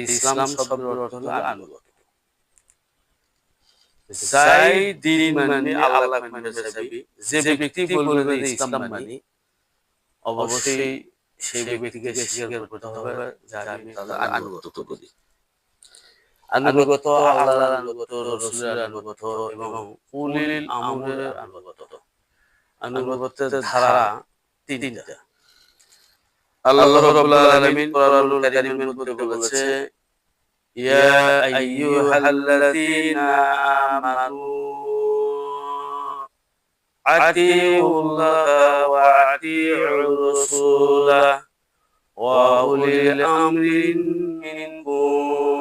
ইসলাম শব্দের অর্থ হলো আনুগত্য। যাই দিন মানি আল্লাহ মানি যাবি, যে ব্যক্তি বলবে যে ইসলাম মানি, অবশ্যই সেই ব্যক্তিকে স্বীকার করতে হবে যে আমি তার আনুগত্য করি। আনুগত্য আল্লাহর আনুগত্য, রাসূলের আনুগত্য এবং উলিল আমরের আনুগত্য। আনুগত্যের ধারা তিনটা। আল্লাহ রাব্বুল আলামিন কোরআনুল কারীমের মধ্যে বলেছে, ইয়া আইয়ুহাল্লাযীনা আমানু আতিউল্লাহা ওয়া আতিউর রাসূলা ওয়া উলিল আমরি মিনকুম।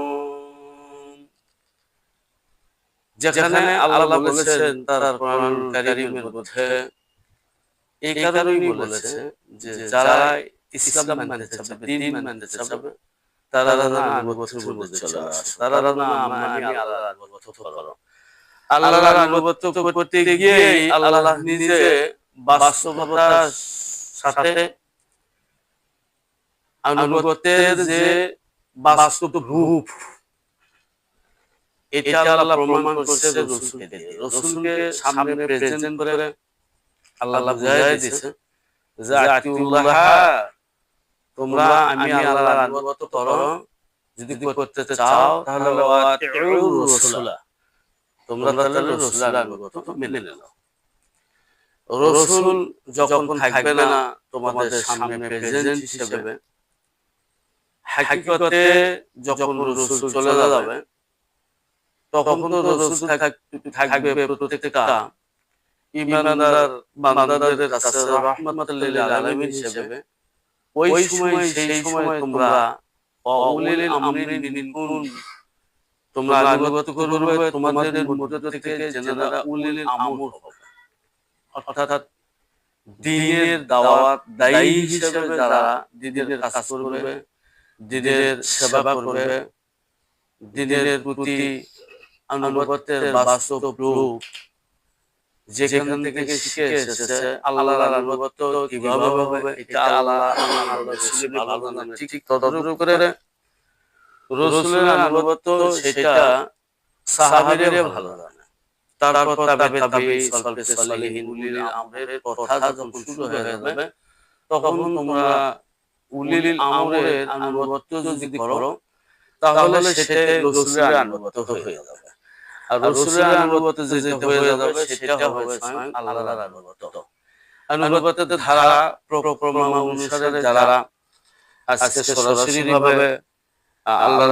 যেখানে আল্লাহ বলেছেন তার কোরআনুল কারীমের মধ্যে, এই কারণেই বলেছে যে যারা ইসলাম মানতে চাবে, দ্বীন মানতে চাবে, তারা যেন আনুগত্যের মধ্যে চলে আসে। তারা যেন আমি আল্লাহর আনুগত্য করো। আল্লাহর আনুগত্য করতে গিয়েই আল্লাহ নিজে বাস্তবতার সাথে আনুগত্যের যে বাস্তব রূপ, এটা আল্লাহ প্রমাণ করছে রাসূলকে দিয়ে। রাসূলকে সামনে প্রেজেন্ট করে আল্লাহ বুঝাই দিয়েছে যে আতিউল্লাহ, তোমরা আমি আল্লাহর আনুগত্য করো। যদি করতে চাও তাহলে আতিউর রাসূলা, তোমরা তাহলে রাসূলের আনুগত্য মেনে নাও। রাসূল যখন থাকবে না তোমাদের সামনে প্রেজেন্ট হিসেবে, হাকিকতে যখন রাসূল চলে যাবে, তখন তো রাসূল থাকবে প্রত্যেকটা ঈমানদার বান্দাদের কাছে রাহমাতুল লিল আলামিন হিসেবে। ওই সময় সেই সময় তোমরা উলিল আমরি মিনকুম, তোমরা আনুগত্য করবে তোমাদের মধ্য থেকে যারা উলিল আমর হবে, অর্থাৎ দ্বীনের দাওয়াত দায়ী হিসেবে যারা দ্বীনের কাজ করবে, দ্বীনের সেবা করবে, দ্বীনের প্রতি আনুগত্যের বাস্তব রূপ যেখান থেকে শিখে এসেছে। আল্লাহর আনুগত্য কিভাবে হবে এটা আল্লাহ রাসূল ভালো জানেন। ঠিক তদরূপ করে রাসূলের আনুগত্য সেটা সাহাবীরা ভালো জানে। তারপর তাবেঈন, সালফে সালেহিন, উলিল আমরের কথা যখন শুরু হয়ে যাবে, তখন তোমরা উলিল আমরের আনুগত্য যদি করো, তাহলে সেটা রাসূলের আনুগত্য হয়ে যাবে। আর রাসূলের আনুগত্য যেটা হয়ে যাবে সেটা হবে স্বয়ং আল্লাহর আনুগত্য। আনুগত্যের ধারা প্রক্রমা অনুসারে যারা আজকে সরাসরি ভাবে আল্লাহ